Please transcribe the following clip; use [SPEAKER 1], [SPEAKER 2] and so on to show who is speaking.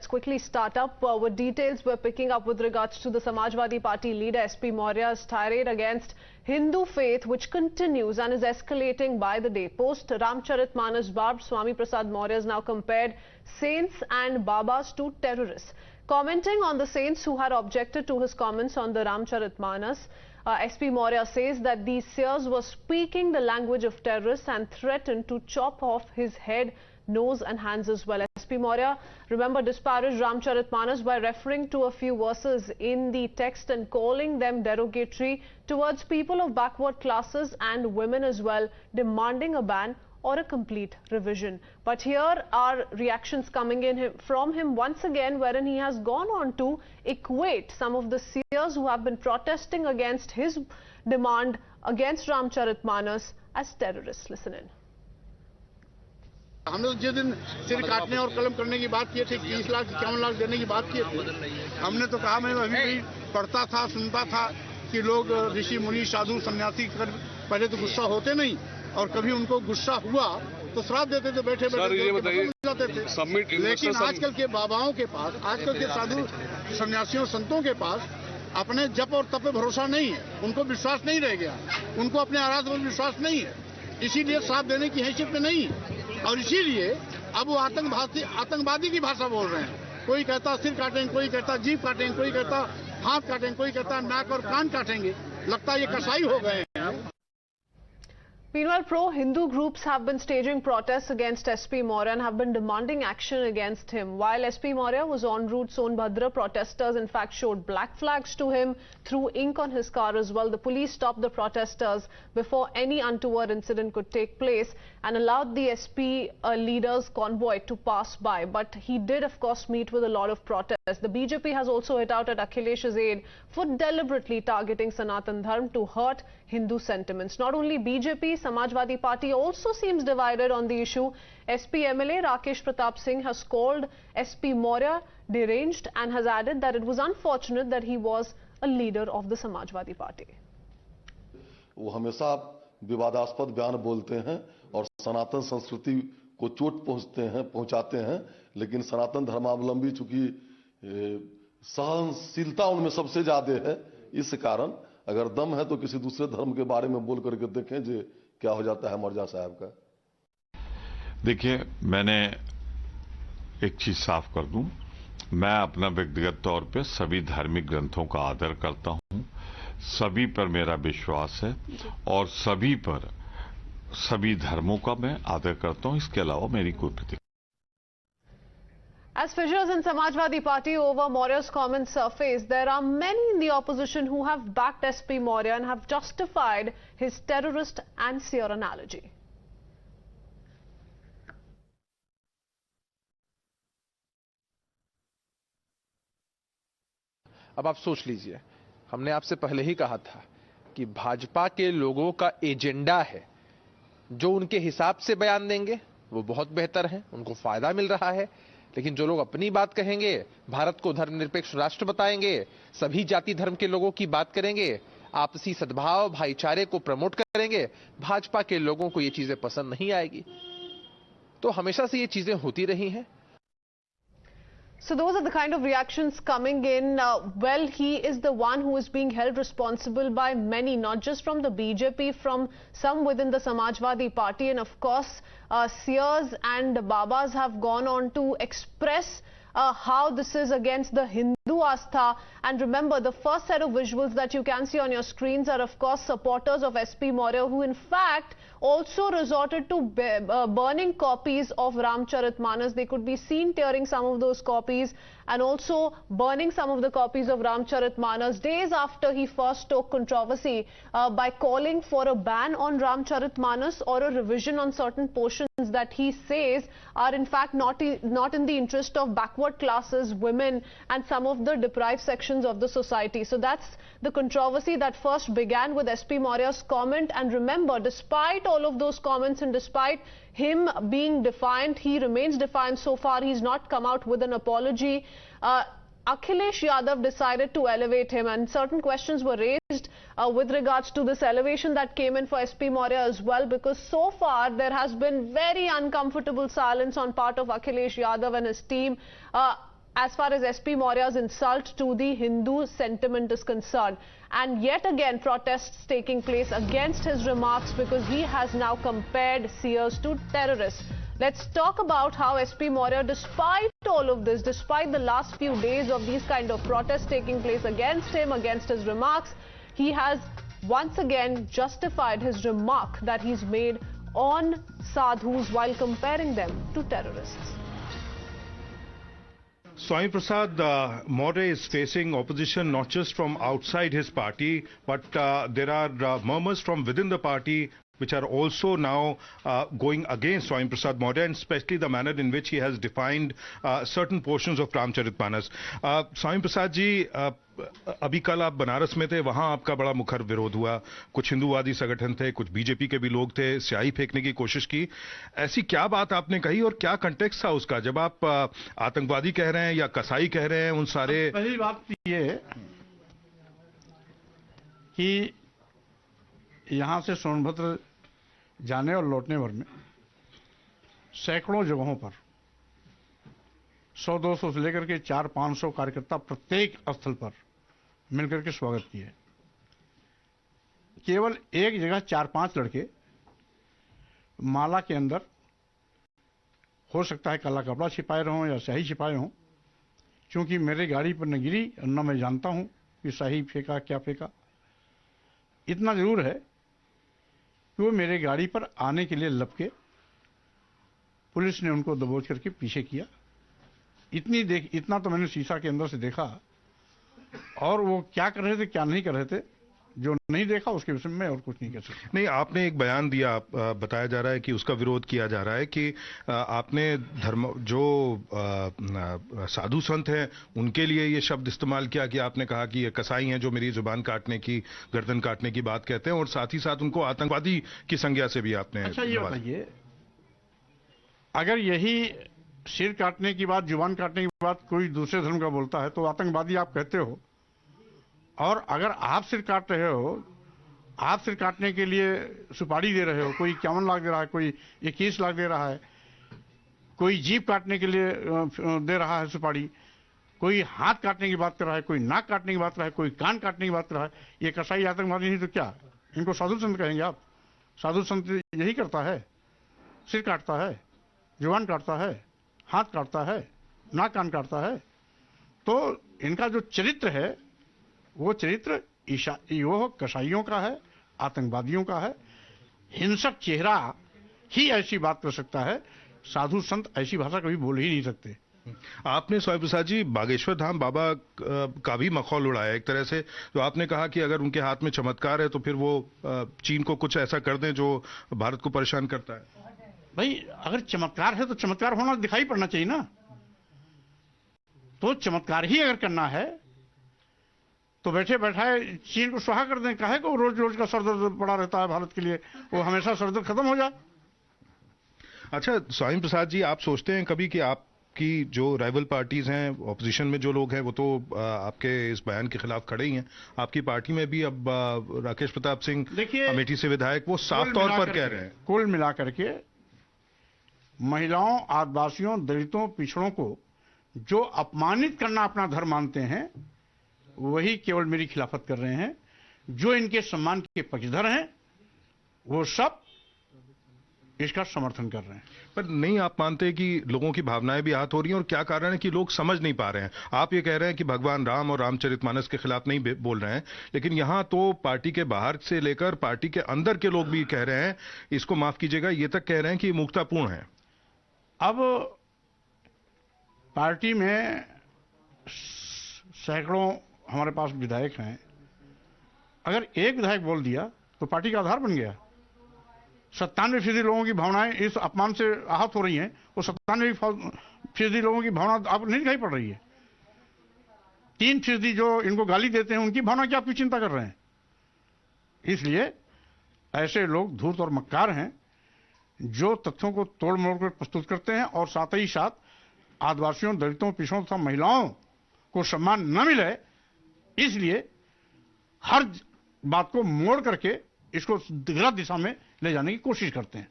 [SPEAKER 1] let's quickly start up with details we're picking up with regards to the Samajwadi Party leader SP Maurya's tirade against Hindu faith, which continues and is escalating by the day. Post Ramcharitmanas barb, Swami Prasad Maurya has now compared saints and Babas to terrorists. Commenting on the saints who had objected to his comments on the Ramcharitmanas, SP Maurya says that these seers were speaking the language of terrorists and threatened to chop off his head, nose and hands as well. SP Maurya, remember, disparaged Ramcharitmanas by referring to a few verses in the text and calling them derogatory towards people of backward classes and women as well, demanding a ban or a complete revision. But here are reactions coming in from him once again, wherein he has gone on to equate some of the seers who have been protesting against his demand against Ramcharitmanas as terrorists. Listen in.
[SPEAKER 2] हमने जिस दिन सिर काटने और कलम करने की बात की थी, 30 लाख 51 लाख देने की बात की थी, हमने तो कहा, मैं अभी भी पढ़ता था, सुनता था कि लोग ऋषि मुनि साधु सन्यासी कर पहले तो गुस्सा होते नहीं और कभी उनको गुस्सा हुआ तो श्राप देते थे, बैठे बैठे जाते थे। लेकिन आजकल के बाबाओं के पास, आजकल के साधु सन्यासियों संतों के पास अपने जप और तप पे भरोसा नहीं है, उनको विश्वास नहीं रह गया, उनको अपने आराध्य पर विश्वास नहीं है, इसीलिए श्राप देने की हैसियत में नहीं। और इसीलिए अब वो आतंकवादी की भाषा बोल रहे हैं। कोई कहता सिर काटेंगे, कोई कहता जीभ काटेंगे, कोई कहता हाथ काटेंगे, कोई कहता नाक और कान काटेंगे। लगता है ये कसाई हो गए हैं।
[SPEAKER 1] Meanwhile, pro-Hindu groups have been staging protests against SP Maurya and have been demanding action against him. While SP Maurya was en route Sonbhadra, protesters in fact showed black flags to him, threw ink on his car as well. The police stopped the protesters before any untoward incident could take place and allowed the SP leader's convoy to pass by. But he did, of course, meet with a lot of protests. The BJP has also hit out at Akhilesh's aid for deliberately targeting Sanatan Dharma to hurt Hindu sentiments. Not only BJP, Samajwadi Party also seems divided on the issue. SP MLA Rakesh Pratap Singh has called SP Maurya deranged and has added that it was unfortunate that he was a leader of the Samajwadi Party.
[SPEAKER 3] वो हमेशा विवादास्पद बयान बोलते हैं और सनातन संस्कृति को चोट पहुंचाते हैं, लेकिन सनातन धर्मावलंबी चूंकि सहनशीलता उनमें सबसे ज्यादा है, इस कारण अगर दम है तो किसी दूसरे धर्म के बारे में बोल करके देखें जो क्या हो जाता है मौर्या साहब का।
[SPEAKER 4] देखिए, मैंने एक चीज साफ कर दूं, मैं अपना व्यक्तिगत तौर पे सभी धार्मिक ग्रंथों का आदर करता हूं, सभी पर मेरा विश्वास है और सभी धर्मों का मैं आदर करता हूं। इसके अलावा मेरी कोई प्रतिक्रिया।
[SPEAKER 1] As fissures in Samajwadi Party over Maurya's comments surface, there are many in the opposition who have backed SP Maurya and have justified his terrorist and seer analogy.
[SPEAKER 5] अब आप सोच लीजिए, हमने आपसे पहले ही कहा था कि भाजपा के लोगों का एजेंडा है, जो उनके हिसाब से बयान देंगे वो बहुत बेहतर है, उनको फायदा मिल रहा है। लेकिन जो लोग अपनी बात कहेंगे, भारत को धर्मनिरपेक्ष राष्ट्र बताएंगे, सभी जाति धर्म के लोगों की बात करेंगे, आपसी सद्भाव भाईचारे को प्रमोट करेंगे, भाजपा के लोगों को ये चीजें पसंद नहीं आएगी। तो हमेशा से ये चीजें होती रही हैं।
[SPEAKER 1] So those are the kind of reactions coming in. Well, he is the one who is being held responsible by many, not just from the BJP, from some within the Samajwadi Party. And of course, seers and Babas have gone on to express how this is against the Hindu Astha. And remember, the first set of visuals that you can see on your screens are, of course, supporters of SP Maurya, who in fact also resorted to burning copies of Ramcharitmanas. They could be seen tearing some of those copies and also burning some of the copies of Ramcharitmanas days after he first stoked controversy by calling for a ban on Ramcharitmanas or a revision on certain portions that he says are in fact not in the interest of backward classes, women and some of the deprived sections of the society. So that's the controversy that first began with SP Maurya's comment. And remember, despite all of those comments and despite him being defiant, he remains defiant so far. He's not come out with an apology. Akhilesh Yadav decided to elevate him, and certain questions were raised with regards to this elevation that came in for SP Maurya as well, because so far there has been very uncomfortable silence on part of Akhilesh Yadav and his team. as far as SP Maurya's insult to the Hindu sentiment is concerned. And yet again, protests taking place against his remarks because he has now compared seers to terrorists. Let's talk about how SP Maurya, despite all of this, despite the last few days of these kind of protests taking place against him, against his remarks, he has once again justified his remark that he's made on sadhus while comparing them to terrorists.
[SPEAKER 6] Swami Prasad Maurya is facing opposition not just from outside his party, but there are murmurs from within the party which are also now going against Swami Prasad Maurya, and especially the manner in which he has defined certain portions of Ramcharitmanas. Swami Prasad ji, अभी कल आप बनारस में थे, वहां आपका बड़ा मुखर विरोध हुआ, कुछ हिंदूवादी संगठन थे, कुछ बीजेपी के भी लोग थे, स्याही फेंकने की कोशिश की। ऐसी क्या बात आपने कही और क्या कंटेक्स्ट था उसका, जब आप आतंकवादी कह रहे हैं या कसाई कह रहे हैं? उन सारे
[SPEAKER 2] पहली बात ये कि यहां से सोनभद्र जाने और लौटने भर में सैकड़ों जगहों पर 100-200 से लेकर के 400-500 कार्यकर्ता प्रत्येक स्थल पर मिलकर के स्वागत किए। केवल एक जगह 4-5 लड़के माला के अंदर, हो सकता है काला कपड़ा छिपाए रहो या स्याही छिपाए हों, क्योंकि मेरे गाड़ी पर न गिरी और न मैं जानता हूं कि स्याही फेंका क्या फेंका। इतना जरूर है कि वो मेरे गाड़ी पर आने के लिए लपके, पुलिस ने उनको दबोच करके पीछे किया। इतना तो मैंने शीशा के अंदर से देखा, और वो क्या कर रहे थे क्या नहीं कर रहे थे, जो नहीं देखा उसके विषय में और कुछ नहीं कह सकता।
[SPEAKER 6] नहीं, आपने एक बयान दिया, बताया जा रहा है कि उसका विरोध किया जा रहा है कि आपने जो साधु संत हैं उनके लिए ये शब्द इस्तेमाल किया कि आपने कहा कि ये कसाई हैं जो मेरी जुबान काटने की, गर्दन काटने की बात कहते हैं, और साथ ही साथ उनको आतंकवादी की संज्ञा से भी आपने।
[SPEAKER 2] अच्छा, ये बताइए, अगर यही सिर काटने की बात, जुबान काटने की बात कोई दूसरे धर्म का बोलता है तो आतंकवादी आप कहते हो, और अगर आप सिर काट रहे हो, आप सिर काटने के लिए सुपारी दे रहे हो, कोई 51 लाख दे रहा है, कोई 21 लाख दे रहा है, कोई जीभ काटने के लिए दे रहा है सुपारी, कोई हाथ काटने की बात कर रहा है, कोई नाक काटने की बात कर रहा है, कोई कान काटने की बात कर रहा है, ये कसाई आतंकवादी नहीं तो क्या? इनको साधु संत कहेंगे आप? साधु संत यही करता है, सिर काटता है, जुबान काटता है, हाथ काटता है, नाक कान काटता है। तो इनका जो चरित्र है वो चरित्र वो कसाईयों का है, आतंकवादियों का है। हिंसक चेहरा ही ऐसी बात कर सकता है, साधु संत ऐसी भाषा कभी बोल ही नहीं सकते।
[SPEAKER 6] आपने स्वामी प्रसाद जी बागेश्वर धाम बाबा का भी मखौल उड़ाया एक तरह से, तो आपने कहा कि अगर उनके हाथ में चमत्कार है तो फिर वो चीन को कुछ ऐसा कर दें जो भारत को परेशान करता है।
[SPEAKER 2] भाई, अगर चमत्कार है तो चमत्कार होना दिखाई पड़ना चाहिए ना। तो चमत्कार ही अगर करना है तो बैठे बैठाए चीन को स्वाहा कर दें। काहे को रोज रोज का सरदर्द पड़ा रहता है भारत के लिए, वो हमेशा सरदर्द खत्म हो जाए।
[SPEAKER 6] अच्छा स्वामी प्रसाद जी, आप सोचते हैं कभी कि आपकी जो राइवल पार्टीज हैं, ऑपोजिशन में जो लोग हैं, वो तो आपके इस बयान के खिलाफ खड़े ही हैं, आपकी पार्टी में भी अब राकेश प्रताप सिंह अमेठी से विधायक, वो साफ तौर पर कह रहे हैं
[SPEAKER 2] कुल मिलाकर के महिलाओं, आदिवासियों, दलितों, पिछड़ों को जो अपमानित करना अपना धर्म मानते हैं, वही केवल मेरी खिलाफत कर रहे हैं। जो इनके सम्मान के पक्षधर हैं वो सब इसका समर्थन कर रहे हैं।
[SPEAKER 6] पर नहीं आप मानते कि लोगों की भावनाएं भी आहत हो रही हैं, और क्या कारण है कि लोग समझ नहीं पा रहे हैं? आप ये कह रहे हैं कि भगवान राम और रामचरितमानस के खिलाफ नहीं बोल रहे हैं, लेकिन यहां तो पार्टी के बाहर से लेकर पार्टी के अंदर के लोग भी कह रहे हैं, इसको माफ कीजिएगा, ये तक कह रहे हैं कि मूर्खतापूर्ण है।
[SPEAKER 2] अब पार्टी में सैकड़ों हमारे पास विधायक हैं, अगर एक विधायक बोल दिया तो पार्टी का आधार बन गया। 97% लोगों की भावनाएं इस अपमान से आहत हो रही हैं, वो 97% लोगों की भावना आप नहीं दिखाई पड़ रही है। 3% जो इनको गाली देते हैं उनकी भावना की आपकी चिंता कर रहे हैं। इसलिए ऐसे लोग धूर्त और मक्कार हैं जो तथ्यों को तोड़ मरोड़ कर प्रस्तुत करते हैं, और साथ ही साथ आदिवासियों, दलितों, पिछड़ों तथा महिलाओं को सम्मान न मिले, इसलिए हर बात को मोड़ करके इसको गलत दिशा में ले जाने की कोशिश करते हैं।